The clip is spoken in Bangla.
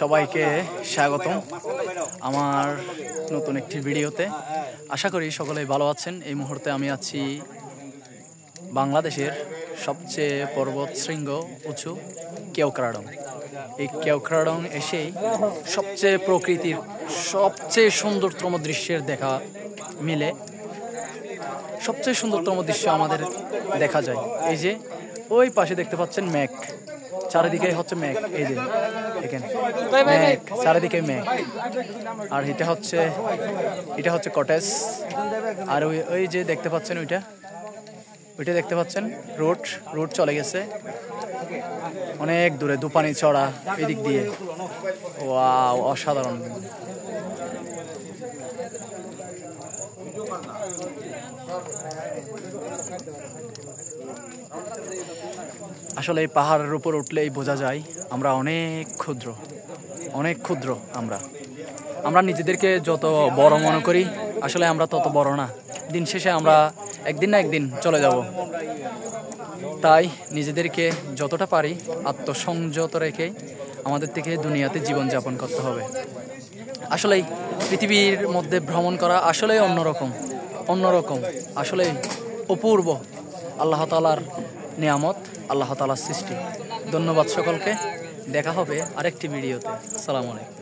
সবাইকে স্বাগতম আমার নতুন একটি ভিডিওতে। আশা করি সকলেই ভালো আছেন। এই মুহূর্তে আমি আছি বাংলাদেশের সবচেয়ে পর্বত শৃঙ্গ উঁচু কেওক্রাডং। এই কেওক্রাডং এসেই সবচেয়ে প্রকৃতির সবচেয়ে সুন্দরতম দৃশ্যের দেখা মিলে। সবচেয়ে সুন্দরতম দৃশ্য আমাদের দেখা যায়। এই যে ওই পাশে দেখতে পাচ্ছেন মেঘ, চারিদিকে হচ্ছে মেঘ। এই যে এখানে মেঘ, চারিদিকে মেঘ। আর এটা হচ্ছে কটেজ। আর ওই যে দেখতে পাচ্ছেন ওইটা দেখতে পাচ্ছেন রোড চলে গেছে অনেক দূরে, দুপানি চড়া এদিক দিয়ে। ওয়াও, অসাধারণ। আসলে এই পাহাড়ের উপর উঠলেই বোঝা যায় আমরা অনেক ক্ষুদ্র। আমরা নিজেদেরকে যত বড় মনে করি, আসলে আমরা তত বড় না। দিন শেষে আমরা একদিন না একদিন চলে যাব। তাই নিজেদেরকে যতটা পারি আত্মসংযত রেখে আমাদের থেকে দুনিয়াতে জীবনযাপন করতে হবে। আসলেই পৃথিবীর মধ্যে ভ্রমণ করা আসলেই অন্যরকম, আসলেই অপূর্ব। আল্লাহ তাআলার নিয়ামত, আল্লাহ তাআলার সৃষ্টি। ধন্যবাদ সকলকে। দেখা হবে আরেকটি ভিডিওতে। আসসালামু আলাইকুম।